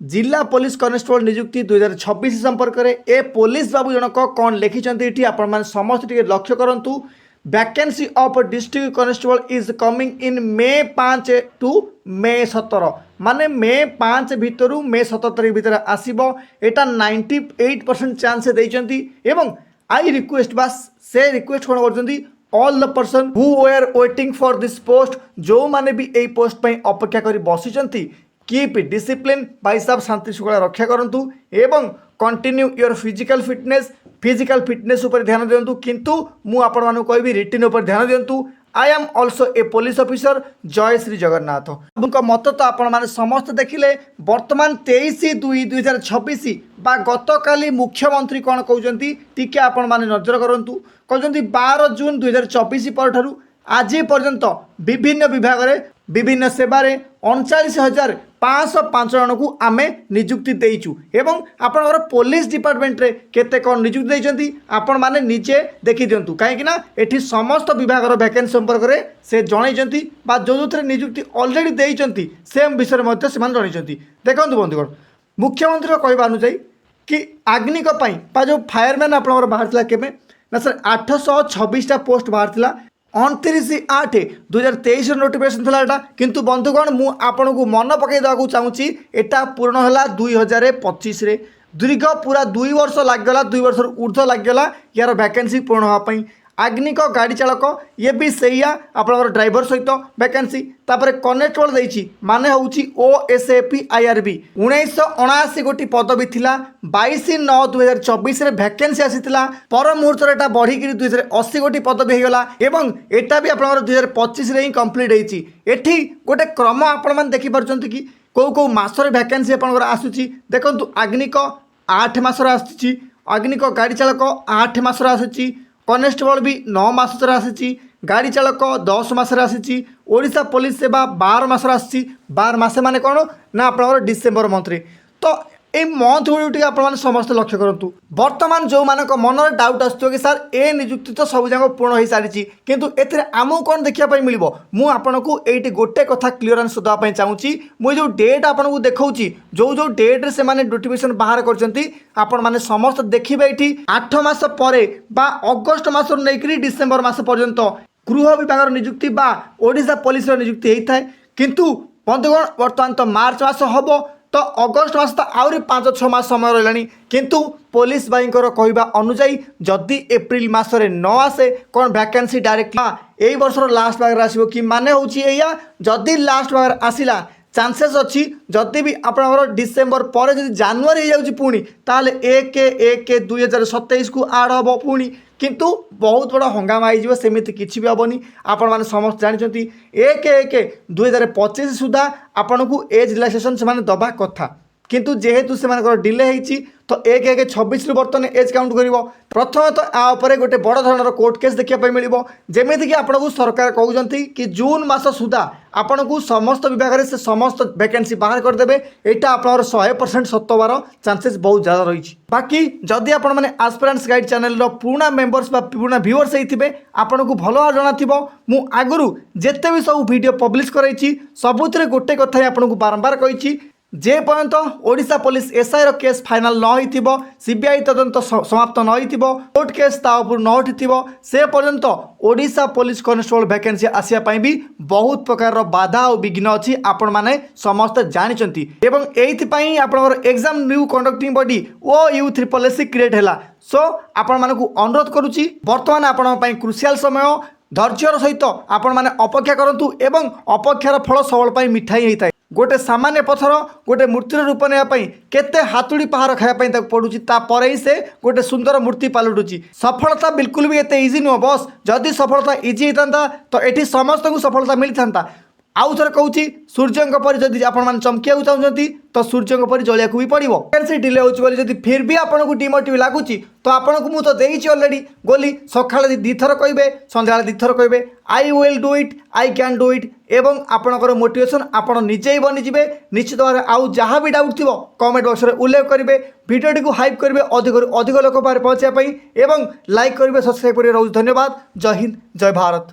जिला police constable नियुक्ति 2026 संपर्क में ए पुलिस बाबू जनक कौन लिखिं ये आपण समस्त लक्ष्य करूँ। Vacancy of district constable is coming in May 5 to May 17 माने मे 5 भितर मे 17 तारीख भितर आसो। यहाँ 98% चांस देइचंती एवं आई रिक्वेस्ट बास से रिक्वेस्ट कौन कर all the person who were waiting for this post जो माने भी यही पोस्ट पर अपेक्षा कर बसी कीप डिसिप्लिन भाई साहब शांति श्रृंखला रक्षा करूँ एवं कंटिन्यू योर फिजिकल फिटनेस उपर ध्यान दिंतु किंतु मु आपण मानू कहबी रिटिन उपर ध्यान दिंतु। I am also a police officer जय श्री जगन्नाथ। मत तो आपण माने समस्त देखिले वर्तमान 23/2/2026 बा गतकाली मुख्यमंत्री कौन कहते टिके आपण माने नजर करूँ। कहते 12 जून 2024 पर आज पर्यंत विभिन्न विभाग में विभिन्न सेवार 39,505 जन को आम निजुक्ति देचु एवं आपणकर पुलिस डिपार्टमेंट रे केते कौन निजुक्ति देइचंती आपण माने निजे देखि दिंतु कहीं एठी समस्त विभाग वैकेंसी संपर्क में से जनइचंती बा जो थे निजुक्ति ऑलरेडी देइचंती सेम विषय में जनइचंती। देखंतु बंधुगण मुख्यमंत्री कहवा अनुसार कि आग्निक जो फायरमैन आप बाहर केवे ना सर 826टा पोस्ट बाहर 29/8/2023 नोटिफिकेशन था यहाँ किंतु बंधुगण मु आपन को मन पकई देवाक चाहूँगी एटा पूर्ण है 2025 दीर्घ पूरा 2 वर्ष लगिगला 2 वर्ष ऊर्ध्व लगिगला यार वैकेंसी पूर्ण होगापी। आग्निक गाड़ी चालक ये भी सैया आपंकर ड्राइवर सहित वैकेंसी तापर कनेस्टेबल देछि माने होउछि OSAP IRB 1979 गोटी पदवी थिला 22/9/2024 रे वैकेंसी आसीथिला पर मुहूर्त एटा बढ़ी कि 2080 गोटी पदवी होगला एवं एटा भी आपंकर 2025 रे ही कंप्लीट होइछि। एठी गोटे क्रम आपण मान देखि परछंती कि को मासरे वैकेंसी आपंकर आसुछि। देखंतु आग्निक 8 मासरे आसुछि, आग्निक गाड़ी चालक 8 मासरे आसुछि, कनेस्टेबल भी 9 मास आसी, गाड़ी चालक 10 मास आसी, ओडिशा पुलिस सेवा 12 मास आसी। 12 मास माने कौन ना आप डिसेम्बर मंथ तो ये मंथ गुड़ी आप समस्त लक्ष्य करूँ। बर्तमान जो मान मन डाउट आसो कि सर ए निजुक्ति तो सब जगह पूर्ण हो सारी किंतु एथिरे आमको कौन देखापी मिल मुझको ये गोटे कथा क्लीयरेन्स देवाई चाहूँगी। मुझे जो डेट आपको देखा जो जो डेट्रे से नोटिफिकेशन बाहर कर समस्त देखिए ये 8 मास पर अगस्ट मास नहीं डिसेम्बर मास पर्यंत गृह विभाग निजुक्ति बा ओडिशा पुलिस निजुक्ति होता है किंतु बंधुगण बर्तमान तो मार्च मास हम तो अगस्ट मास तो आहरी 5-6 मास समय रहा किंतु पुलिस भाई कहवा अनुजाई जदि एप्रिल मसरे न आसे कौन वैकेंसी डायरेक्ट यही वर्षर लास्ट भाग आसो कि माने होया जदि लास्ट भाग आसला चांसेस अच्छी जदि भी आप डिसेम्बर पर जानुरी हो पुणी ताल 1/1/2027 को आड हम पुणी किंतु बहुत बड़ा हंगामा हो सेमती किसी भी हेनी। आपण मैंने समस्त जानते 1/1/2025 सुधा आपन को एज रिलैक्सेशन से दबा कथा किंतु जेहेतु से डिले होती तो 1/1/26 बर्तमान एज काउंट कर प्रथम तो आपर गोटे बड़ धरण कोर्ट केस देखा मिल जमीक आपको सरकार कहते कि जून मास सुधा आपन को समस्त विभाग से समस्त वैकेंसी बाहर करदे यहाँ आप 100% सत्तवार चांसेस बहुत ज़्यादा रही। बाकी जदि आप एस्पिरेंट्स गाइड चैनल पुराना मेंबर्स पुराना व्यूअर्स होते आपन को भल जाना मु आगु जिते भी सब वीडियो पब्लिश कराई सबुत गोटे कथा आपको बारंबार कही जे पर्यंत Odisha police SI case final न हो CBI तदंत समाप्त न हो कोर्ट केस ताऊपर न उठी से पर्यंत ओडिशा पुलिस कनेस्टेबल वैकेंसी आसापी भी बहुत प्रकार बाधा और विघ्न अच्छी आपण मैंने समस्त जानते एवं यही आपंकर exam new conducting body OU3SC create है। सो आपण मानक अनुरोध करुच्ची बर्तमान आपण क्रुशियाल समय धैर्यर सहित आपण मैंने अपेक्षा करूँ एवं अपेक्षार फल सबल मिठाई होता है। गोटे सामान्य पथर गोटे मूर्तिर रूप नापी केते हाथुड़ी पहाड़ खायापी पड़ुची तापर ही से गोटे सुंदर मूर्ति पलटुची। सफलता बिल्कुल भी एते इजी नुह बस जदि सफलता इजी होता तो ये समस्त को सफलता मिल था। आउ थे कहूँ सूर्य पर जब आप चमकिया चाहते तो सूर्य पर जलिया भी पड़ो वैकेंसी डिले होती फिर भी आपको डिमोटिव लगुच तो आपको मुझे देती अलरेडी गोली सका 2 थर कहे सन्ध्या 2 थर कहे I will do it I can do it एवं आपणकर मोटिवेशन आप निजे ही बनीजे निश्चित भाव आउ जहाँ भी डाउट थी कमेंट बॉक्स में उल्लेख करेंगे भिडियोटी को हाइप करेंगे अधिक लोक पाखे पहुँचापी एवं लाइक करेंगे सब्सक्राइब करेंगे। धन्यवाद। जय हिंद जय भारत।